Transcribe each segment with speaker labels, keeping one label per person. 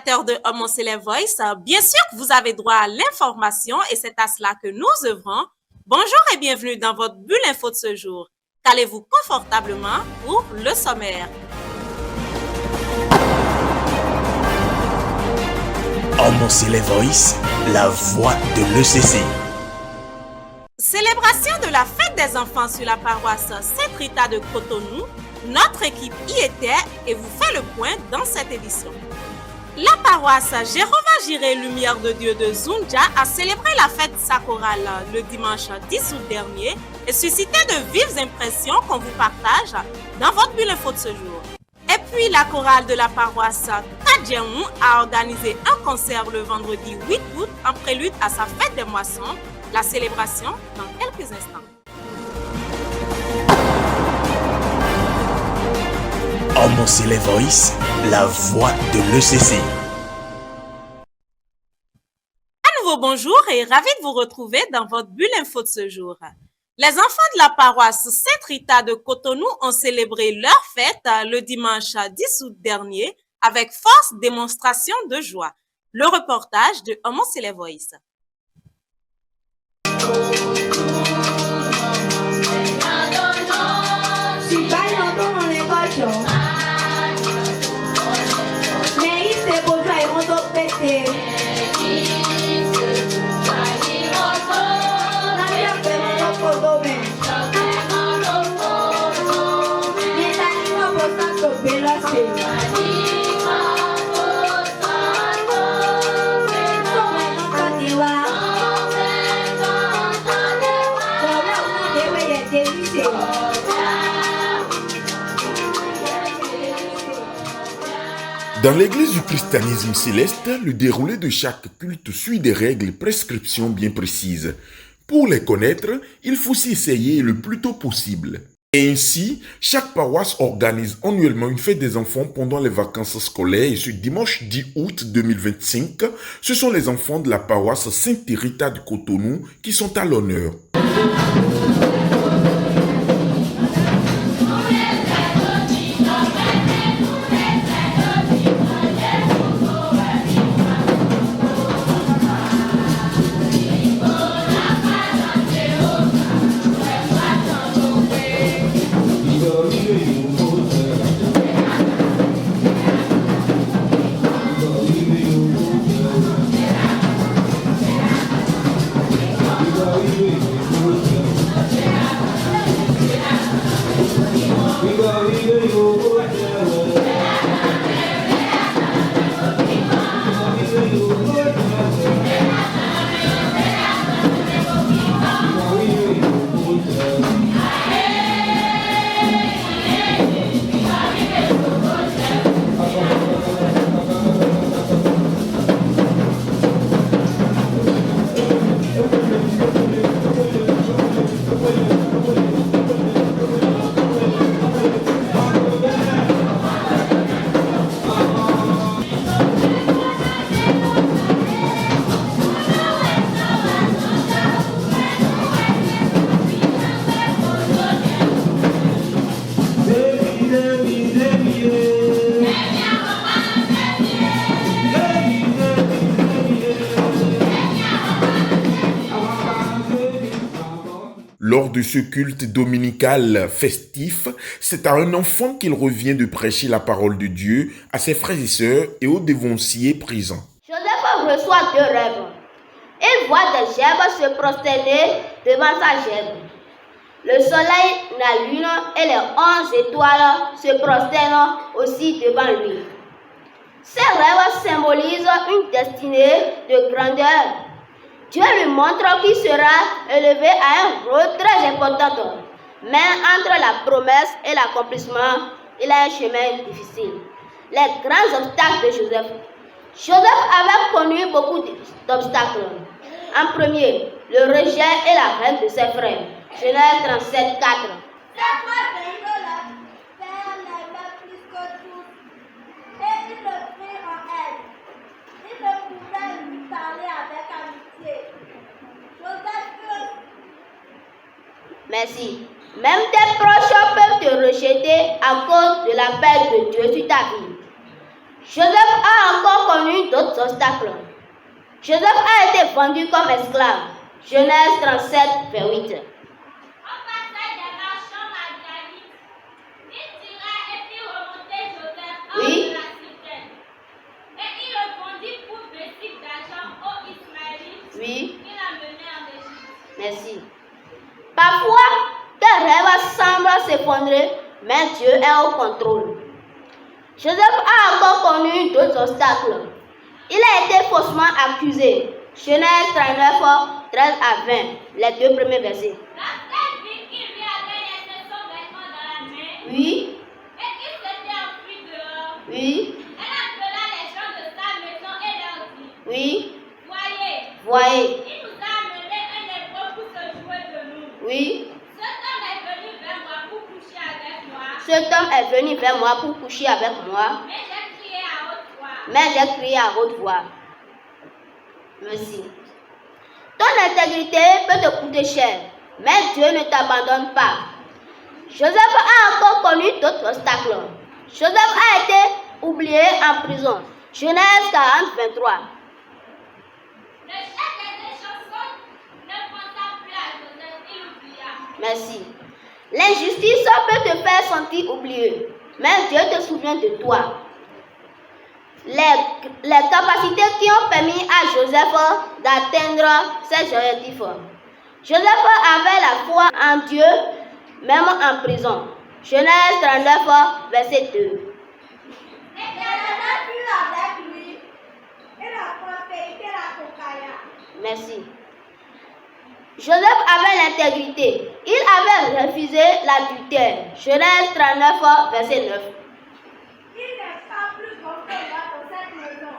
Speaker 1: téléspectateurs de Homme Célèbre Voice, bien sûr que vous avez droit à l'information et c'est à cela que nous œuvrons. Bonjour et bienvenue dans votre bulle info de ce jour. Calez-vous confortablement pour le sommaire.
Speaker 2: Homme Célèbre Voice, la voix de l'ECC.
Speaker 1: Célébration de la fête des enfants sur la paroisse Saint-Rita de Cotonou. Notre équipe y était et vous fait le point dans cette édition. La paroisse Jéhovah Jireh Lumière de Dieu de Zunja a célébré la fête de sa chorale le dimanche 10 août dernier et suscité de vives impressions qu'on vous partage dans votre bulle info de ce jour. Et puis la chorale de la paroisse Kadjeon a organisé un concert le vendredi 8 août en prélude à sa fête des moissons. La célébration dans quelques instants.
Speaker 2: Homme Célèbre Voice, la voix de l'ECC.
Speaker 1: À nouveau bonjour et ravi de vous retrouver dans votre bulle info de ce jour. Les enfants de la paroisse Saint-Rita de Cotonou ont célébré leur fête le dimanche 10 août dernier avec force démonstration de joie. Le reportage de Homme Célèbre Voice.
Speaker 3: Dans l'église du christianisme céleste, le déroulé de chaque culte suit des règles et prescriptions bien précises. Pour les connaître, il faut s'y essayer le plus tôt possible. Et ainsi, chaque paroisse organise annuellement une fête des enfants pendant les vacances scolaires et ce dimanche 10 août 2025, ce sont les enfants de la paroisse Saint-Rita de Cotonou qui sont à l'honneur. Lors de ce culte dominical festif, c'est à un enfant qu'il revient de prêcher la parole de Dieu à ses frères et sœurs et aux dévanciers présents.
Speaker 4: Joseph reçoit deux rêves. Il voit des gerbes se prosterner devant sa gerbe. Le soleil, la lune et les 11 étoiles se prosternent aussi devant lui. Ces rêves symbolisent une destinée de grandeur. Dieu lui montre qu'il sera élevé à un rôle très important. Mais entre la promesse et l'accomplissement, il a un chemin difficile. Les grands obstacles de Joseph. Joseph avait connu beaucoup d'obstacles. En premier, le rejet et la haine de ses frères. Genèse 37, 4. Merci. Même tes proches peuvent te rejeter à cause de la paix de Dieu sur ta vie. Joseph a encore connu d'autres obstacles. Joseph a été vendu comme esclave. Genèse 37, vers 8. Oui. Oui. Merci. Parfois, tes rêves semblent s'effondrer, mais Dieu est au contrôle. Joseph a encore connu d'autres obstacles. Il a été faussement accusé. Genèse 39, 13 à 20, les 2 premiers versets. Oui. Oui. Oui. Voyez. Oui. Cet homme est venu vers moi pour coucher avec moi. Mais j'ai crié à haute voix. Merci. Ton intégrité peut te coûter cher, mais Dieu ne t'abandonne pas. Joseph a encore connu d'autres obstacles. Joseph a été oublié en prison. Genèse 40, 23. Merci. L'injustice peut te faire sentir oublié, mais Dieu te souvient de toi. Les capacités qui ont permis à Joseph d'atteindre ses objectifs. Joseph avait la foi en Dieu, même en prison. Genèse 39, verset 2. Merci. Joseph avait l'intégrité. Il avait refusé l'adultère. Genèse 39, verset 9.
Speaker 5: Il n'est pas plus grand que moi dans cette maison.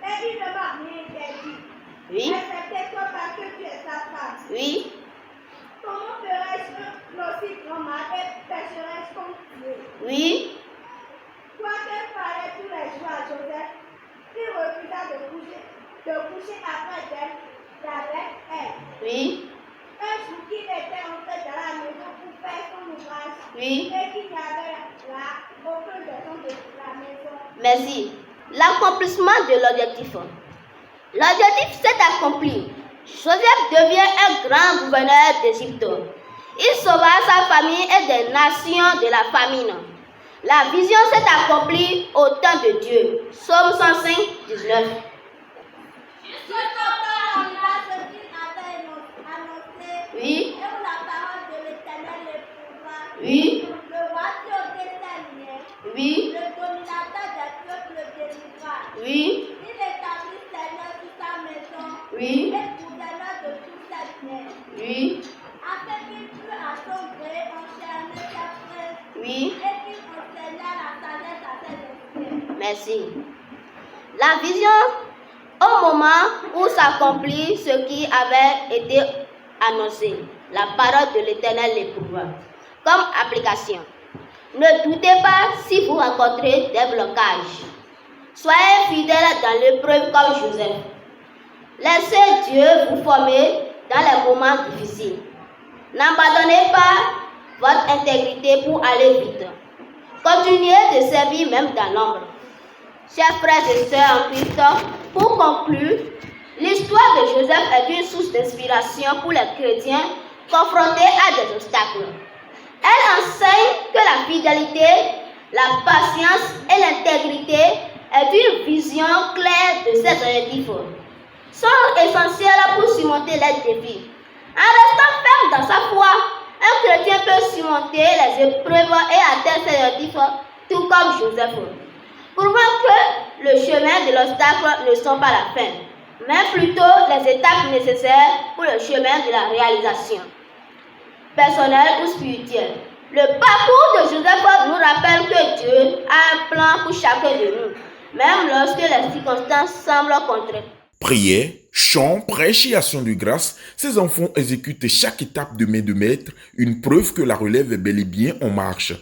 Speaker 5: Et il ne m'a rien interdit.
Speaker 4: Oui.
Speaker 5: Excepté toi parce que tu es sa femme.
Speaker 4: Oui.
Speaker 5: Comment ferais-je l'aussi grand mal et pécherais-je contre Dieu?
Speaker 4: Oui.
Speaker 5: Toi qu'elle parlait tous les jours à Joseph, il refusa de coucher après avec elle.
Speaker 4: Oui.
Speaker 5: Un jour qu'il était entré dans la maison pour faire son ouvrage.
Speaker 4: Oui.
Speaker 5: Et qu'il n'y avait là aucun raison de la maison.
Speaker 4: Merci. L'accomplissement de l'objectif. L'objectif s'est accompli. Joseph devient un grand gouverneur d'Égypte. Il sauva sa famille et des nations de la famine. La vision s'est accomplie au temps de Dieu. Psaume 105, 19. Oui.
Speaker 5: Et où la parole de l'Éternel l'éprouva.
Speaker 4: Oui.
Speaker 5: Le roi qui ôtait ses liens.
Speaker 4: Oui.
Speaker 5: Le dominateur des peuples le délivra.
Speaker 4: Oui.
Speaker 5: Il établit Seigneur sur sa maison.
Speaker 4: Oui.
Speaker 5: Et gouverneur de tous ses biens.
Speaker 4: Oui.
Speaker 5: Afin qu'il pût à son gré enchaîner ses frères.
Speaker 4: Oui.
Speaker 5: Et qu'il enseigna la sagesse à ses esclaves.
Speaker 4: Merci. La vision, au moment où s'accomplit ce qui avait été annoncé, la parole de l'Éternel l'éprouva. Comme application, ne doutez pas si vous rencontrez des blocages. Soyez fidèles dans l'épreuve comme Joseph. Laissez Dieu vous former dans les moments difficiles. N'abandonnez pas votre intégrité pour aller vite. Continuez de servir même dans l'ombre. Chers frères et sœurs en Christ, pour conclure, l'histoire de Joseph est une source d'inspiration pour les chrétiens confrontés à des obstacles. Elle enseigne que la fidélité, la patience et l'intégrité est une vision claire de ses objectifs. Sont essentielles pour surmonter les défis. En restant ferme dans sa foi, un chrétien peut surmonter les épreuves et atteindre ses objectifs, tout comme Joseph. Prouvant que le chemin de l'obstacle ne sont pas la fin, mais plutôt les étapes nécessaires pour le chemin de la réalisation, personnelle ou spirituelle. Le parcours de Joseph nous rappelle que Dieu a un plan pour chacun de nous, même lorsque les circonstances semblent contraires.
Speaker 3: Prière, chant, prêche et action de grâce, ces enfants exécutent chaque étape de maître, une preuve que la relève est bel et bien en marche.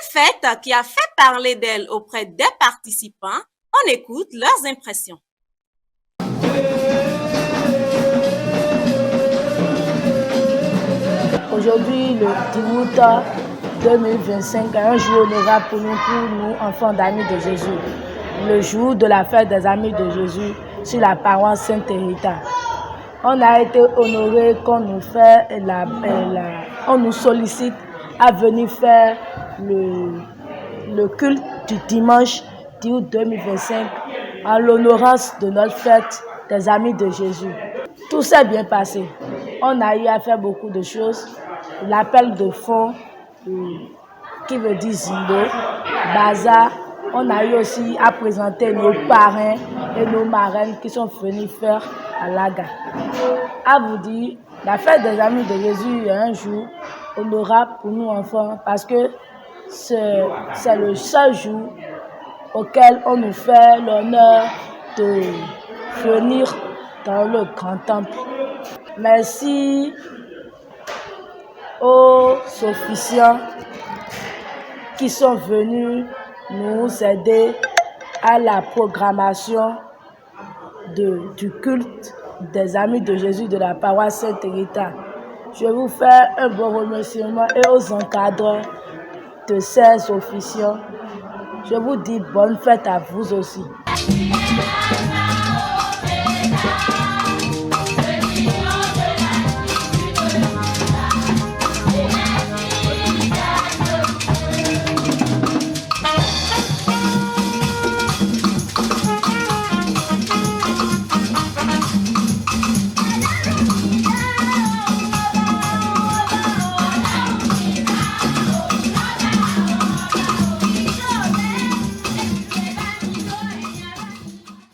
Speaker 1: Une fête qui a fait parler d'elle auprès des participants. On écoute leurs impressions.
Speaker 6: Aujourd'hui, le 10 août 2025, un jour honorable pour nous, enfants d'amis de Jésus. Le jour de la fête des amis de Jésus sur la paroisse Sainte-Rita. On a été honorés qu'on nous fait on nous sollicite à venir faire le culte du dimanche 10 août 2025 en l'honorance de notre fête des amis de Jésus. Tout s'est bien passé. On a eu à faire beaucoup de choses. L'appel de fonds, qui veut dire Zindo, Bazar. On a eu aussi à présenter nos parrains et nos marraines qui sont venus faire à Laga. À vous dire, la fête des amis de Jésus est un jour honorable pour nous enfants parce que c'est le seul jour auquel on nous fait l'honneur de venir dans le grand temple. Merci aux officiants qui sont venus nous aider à la programmation du culte des amis de Jésus de la paroisse Sainte-Rita. Je vous fais un bon remerciement et aux encadreurs de ces officiants. Je vous dis bonne fête à vous aussi.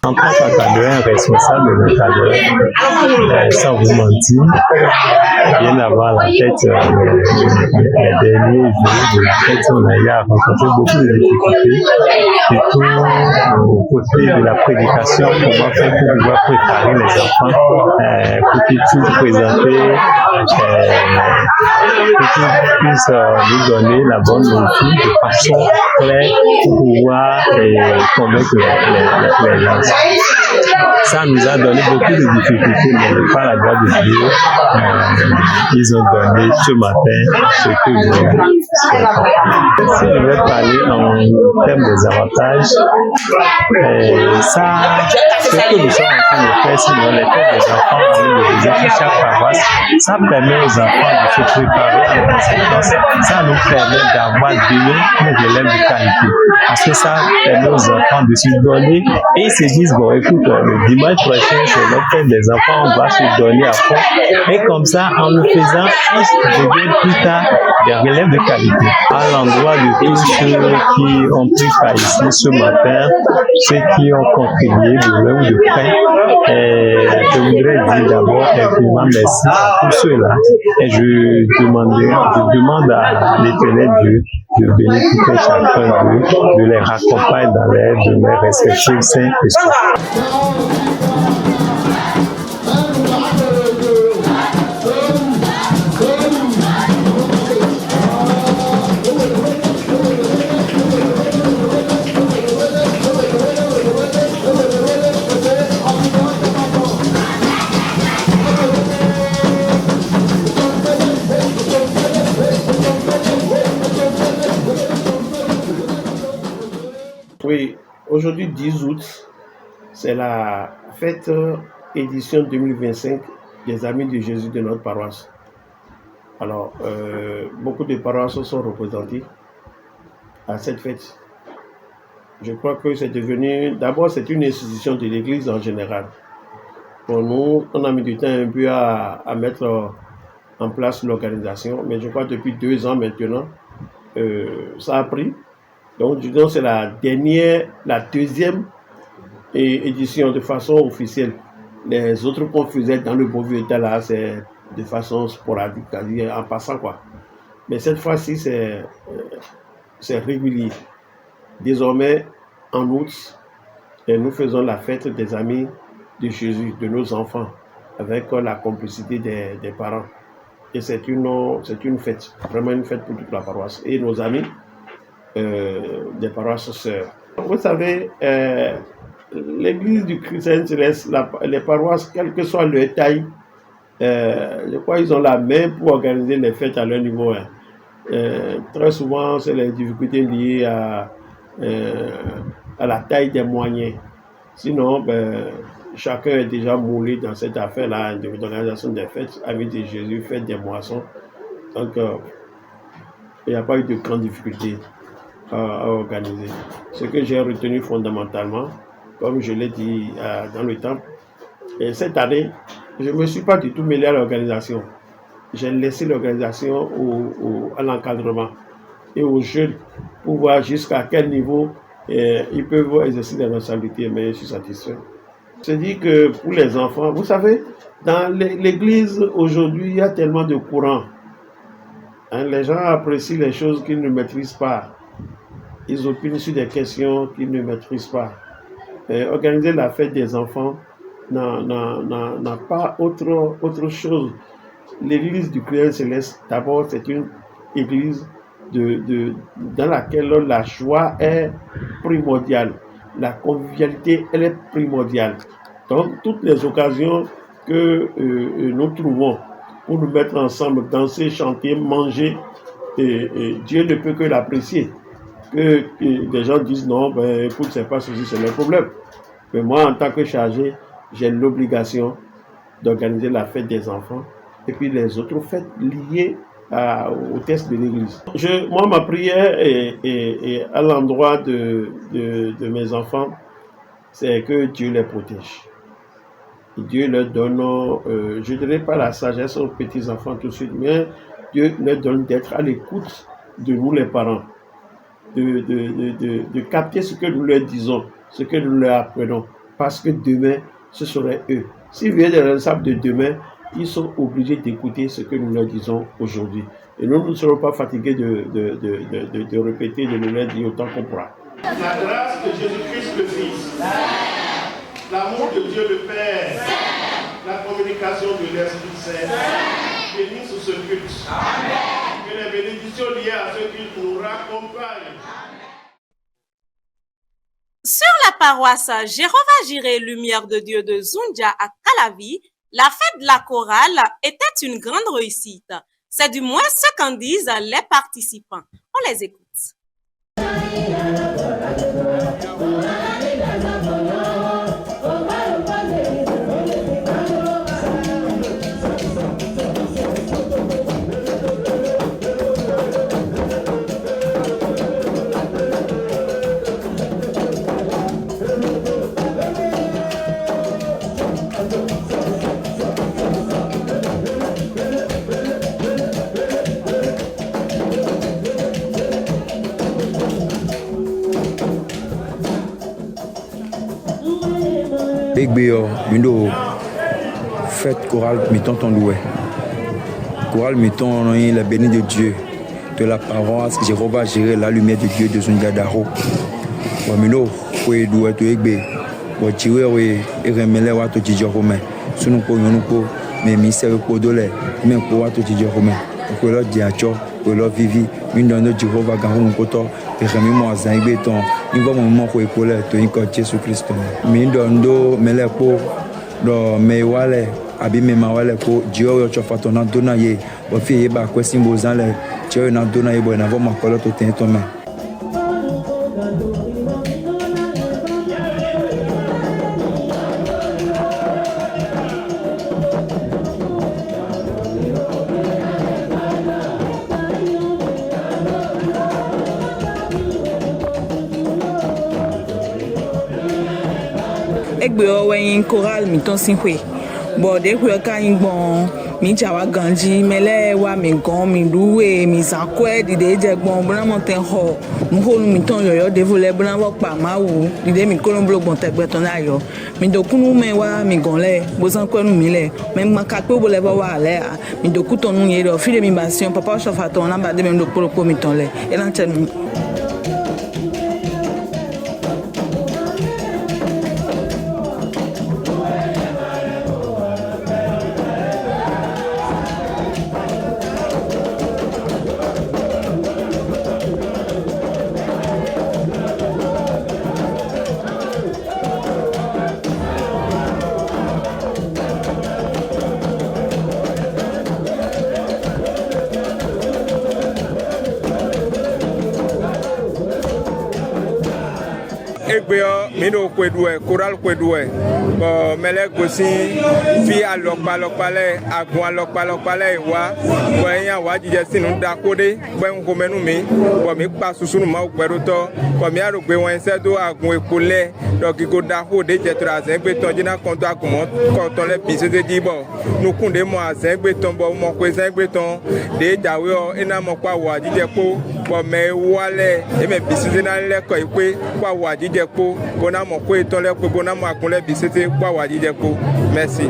Speaker 7: En tant qu'encadreur responsable de l'encadreur, sans vous mentir, bien avant la fête, les derniers jours de la fête, on a eu à rencontrer beaucoup de difficultés, surtout au côté de la prédication, comment faire pour pouvoir préparer les enfants pour qu'ils puissent présenter, pour qu'ils puissent nous donner la bonne nourriture de façon claire pour pouvoir convaincre les gens. Ça nous a donné beaucoup de difficultés, mais par la grâce de Dieu, ils ont donné ce matin ce que je voulais. Si je vais parler en termes des avantages, ce que nous sommes en train de faire, sinon les fêtes des enfants de chaque paroisse, ça permet aux enfants de se préparer en conséquence. Ça nous permet d'avoir demain un élève de qualité. Parce que ça permet aux enfants de se donner et ils se disent, bon, écoute, le dimanche prochain, c'est notre fête des enfants, on va se donner à fond. Et comme ça, en le faisant, ils deviennent plus tard des relèves de qualité. À l'endroit de tous ceux qui ont pris part ici ce matin, ceux qui ont contribué de loin ou de près, je voudrais dire d'abord infiniment merci à tous ceux-là. Et je demande à l'Éternel Dieu de bénéficier chacun d'eux, de les raccompagner dans l'air de mes respectifs saints esprits.
Speaker 8: Oui, aujourd'hui 10 août, c'est la fête édition 2025 des Amis de Jésus de notre paroisse. Alors, beaucoup de paroisses sont représentées à cette fête. Je crois que c'est devenu, d'abord c'est une institution de l'Église en général. Pour nous, on a mis du temps un peu à mettre en place l'organisation, mais je crois que depuis 2 ans maintenant, ça a pris. Donc, disons, c'est la deuxième édition de façon officielle. Les autres qu'on faisait dans le bon vieux temps là, c'est de façon sporadique, c'est-à-dire en passant quoi. Mais cette fois-ci, c'est régulier. Désormais, en août, nous faisons la fête des amis de Jésus, de nos enfants, avec la complicité des parents. Et c'est une fête, vraiment une fête pour toute la paroisse. Et nos amis des paroisses sœurs. Vous savez, l'église du Christ Céleste, les paroisses, quelle que soit leur taille, je crois qu'ils ont la main pour organiser les fêtes à leur niveau. Très souvent, c'est les difficultés liées à la taille des moyens. Sinon, chacun est déjà moulé dans cette affaire-là de l'organisation des fêtes. Amis de Jésus, fête des moissons. Donc, il n'y a pas eu de grande difficulté à organiser. Ce que j'ai retenu fondamentalement, comme je l'ai dit dans le temple, et cette année, je ne me suis pas du tout mêlé à l'organisation. J'ai laissé l'organisation à l'encadrement et aux jeunes pour voir jusqu'à quel niveau ils peuvent exercer des responsabilités, mais je suis satisfait. Je dis que pour les enfants, vous savez, dans l'église aujourd'hui, il y a tellement de courants. Les gens apprécient les choses qu'ils ne maîtrisent pas. Ils opinent sur des questions qu'ils ne maîtrisent pas. Organiser la fête des enfants n'a pas autre chose. L'église du Christ Céleste, d'abord, c'est une église dans laquelle la joie est primordiale. La convivialité, elle est primordiale. Donc, toutes les occasions que nous trouvons pour nous mettre ensemble, danser, chanter, manger, Dieu ne peut que l'apprécier. Que des gens disent non, écoute, c'est pas ceci, c'est le problème. Mais moi, en tant que chargé, j'ai l'obligation d'organiser la fête des enfants et puis les autres fêtes liées au test de l'église. Moi, ma prière est à l'endroit de mes enfants, c'est que Dieu les protège. Dieu leur donne, je ne dirais pas la sagesse aux petits-enfants tout de suite, mais Dieu leur donne d'être à l'écoute de nous les parents, de capter ce que nous leur disons, ce que nous leur apprenons, parce que demain, ce seraient eux. S'ils viennent des responsables de demain, ils sont obligés d'écouter ce que nous leur disons aujourd'hui. Et nous ne serons pas fatigués de répéter, de nous leur dire autant qu'on pourra. La grâce de Jésus-Christ le Fils, l'amour de Dieu le Père, la communication de l'Esprit Saint, bénisse ce culte. Amen. Que les bénédictions liées à ce culte nous raccompagnent.
Speaker 1: Sur la paroisse Jéhovah Jireh Lumière de Dieu de Zundia à Calavi, la fête de la chorale était une grande réussite. C'est du moins ce qu'en disent les participants. On les écoute.
Speaker 9: Egbeyo, mindo fête chorale miton loué. Chorale miton la bénie de Dieu, de la paroisse Jéhovah Jireh la lumière de Dieu de Zundia Daro. Mindo foi doué to egbe. Wa Jireh we eremele wa to Dieu romain. Sunu ko yonu ko me misère ko dole, me ko wa to Dieu romain. Ko lo diacho, ko lo vivi, mindo no Jéhovah garu ko to eremi mo azan egbe ton. Il va moment ko epole to inko Jésus Christ. Mi ndo mele ko do me wale abi me ma wale ko Dieu yo chofa to na dona ye o fi ye ba kwesi mbozan le Dieu na dona ye bo na vo makolo to ten to me.
Speaker 10: Egbeyo wen chorale miton sinwe. Bo de kwe ka ingbon mi jawa ganji mele wa mi gon mi luwe mi zakwe di de jegbon bona monten ho mu ho mi ton yoyo devole bona wo pa mawu di de mi kolon blogbon tegbe ton ayo mi dokunu me wa mi gonle bo san kwenu mi le me ma ka pe bo le wa le mi dokuton nu ye do file mi basion papa chofa ton na ba de me ndokporo mi ton le e lan chen.
Speaker 11: Egbeo, Mido Kwedwe, Koral Kwedwe, Melek Gosin, Fia Lokpalokpale, Agua Lokpalokpale, Wa, Boya Wajisin, Dakode, Ben Gomenumi, Bomi Passusun Mau Peruto, Bomiaro Gwensedo, Agwe Pule, Dogigo Daho de Jetras, Egbeton, Jina Conta Kumot, Cotole Pieces de Dibo, Nukunde Moa, Egbeton, Mokwes Egbeton, De Jawio, Enamokwa Wajijepo, Bome Wale, Eme Pieces in a Leko, Kwa Wajijepo, Bonamo Quetole, Bonamo Akule Pieces, Kwa Wajijepo. Merci.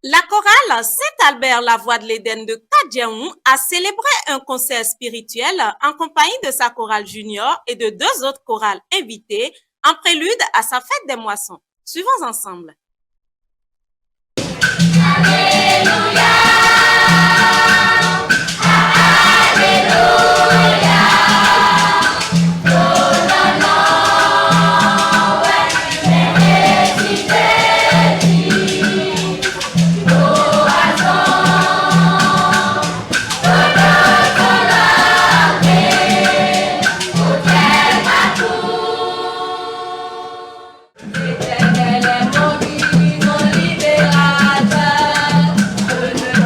Speaker 1: La chorale Saint-Albert, la voix de l'Éden de Kadjaoun a célébré un concert spirituel en compagnie de sa chorale junior et de 2 autres chorales invitées en prélude à sa fête des moissons. Suivons ensemble. Alléluia, Alléluia.
Speaker 12: Éternel est mon libérateur, je ne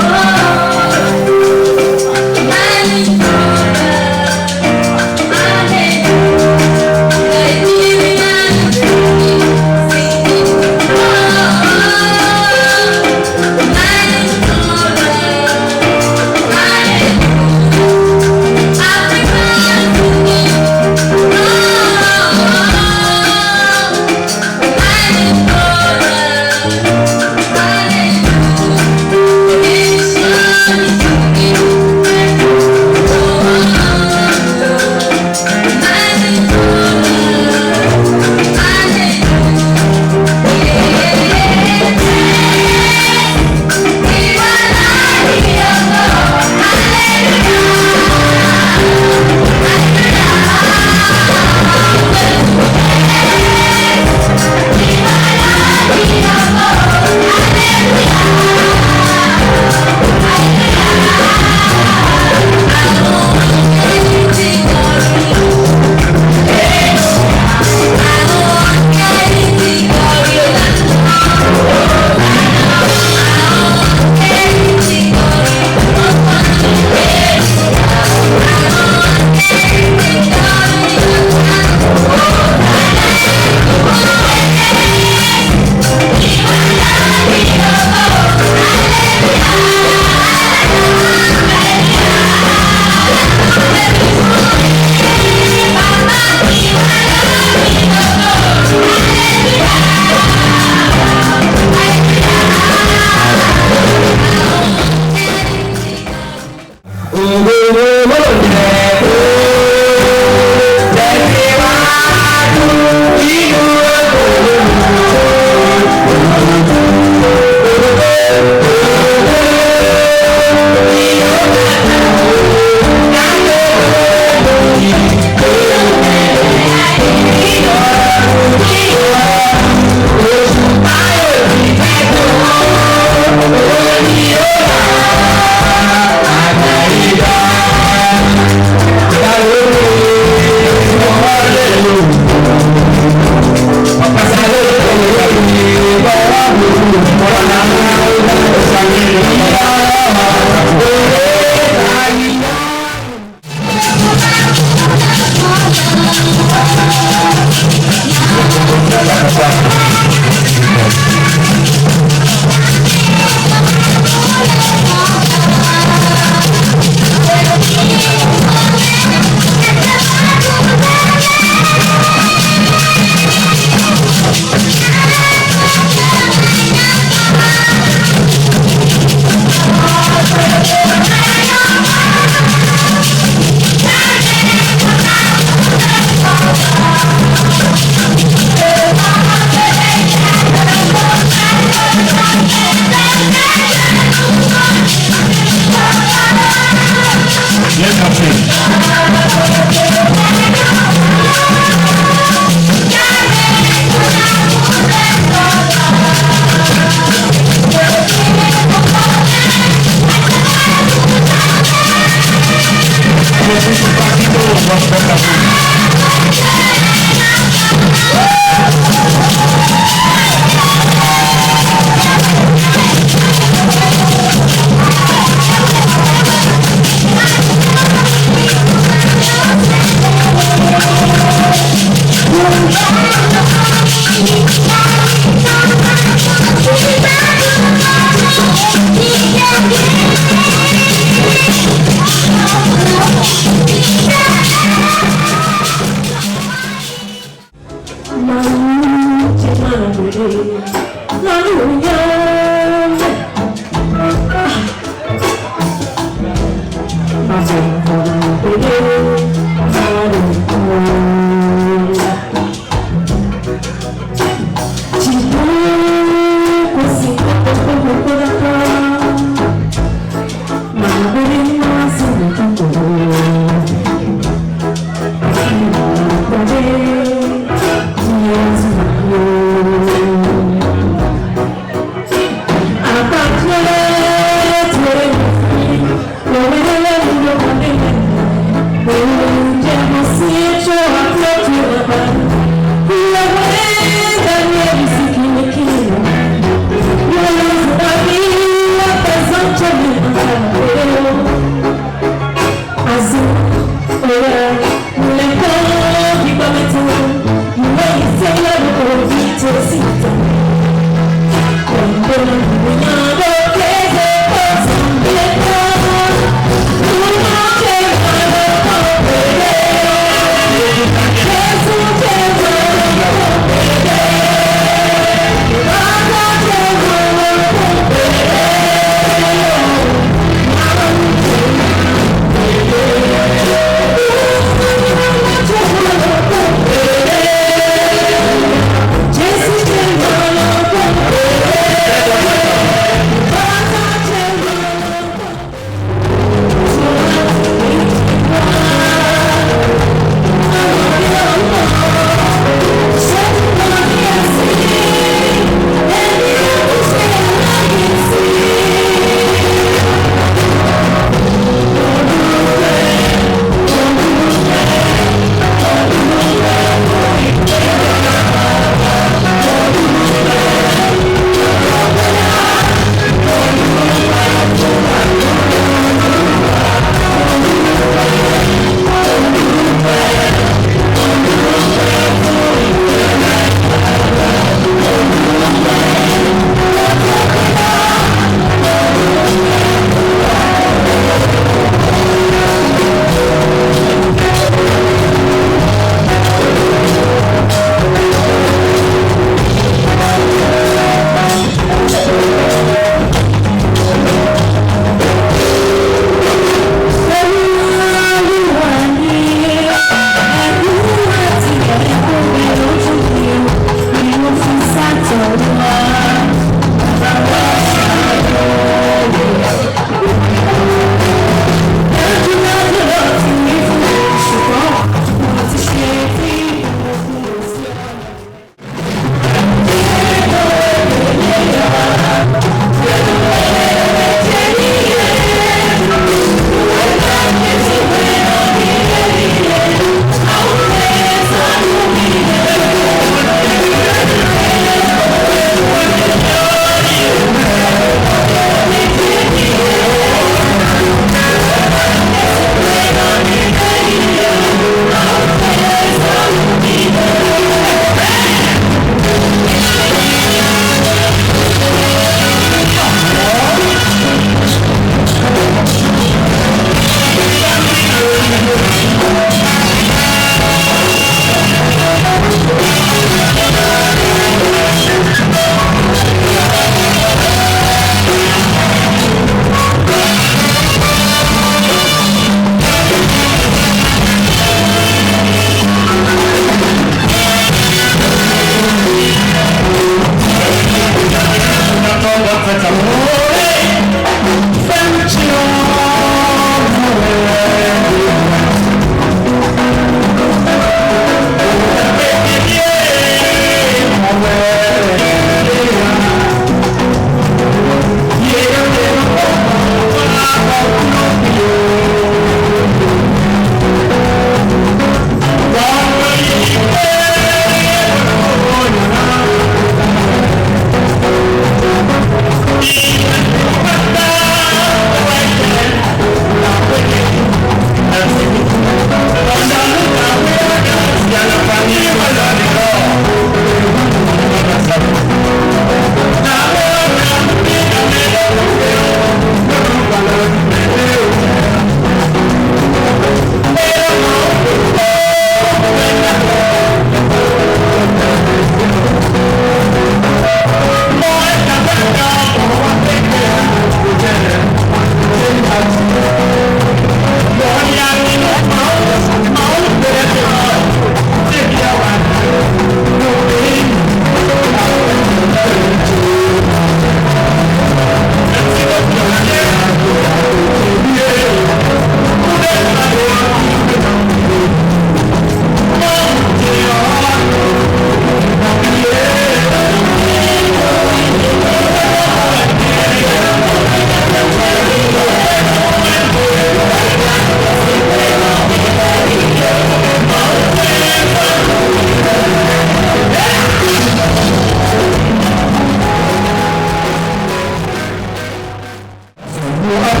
Speaker 12: Thank you.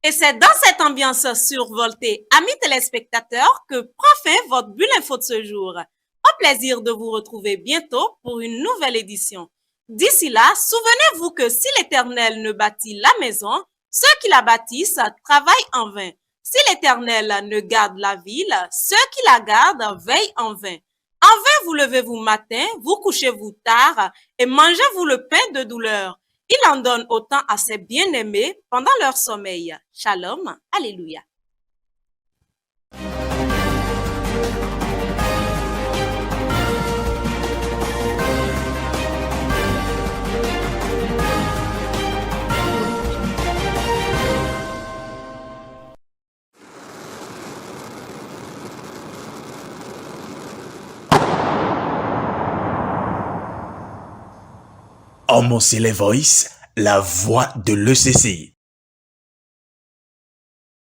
Speaker 1: Et c'est dans cette ambiance survoltée, amis téléspectateurs, que prend fin votre bulle info de ce jour. Au plaisir de vous retrouver bientôt pour une nouvelle édition. D'ici là, souvenez-vous que si l'Éternel ne bâtit la maison, ceux qui la bâtissent travaillent en vain. Si l'Éternel ne garde la ville, ceux qui la gardent veillent en vain. En vain vous levez-vous matin, vous couchez-vous tard et mangez-vous le pain de douleur. Il en donne autant à ses bien-aimés pendant leur sommeil. Shalom, alléluia.
Speaker 2: Homo Voice, la voix de l'ECCI.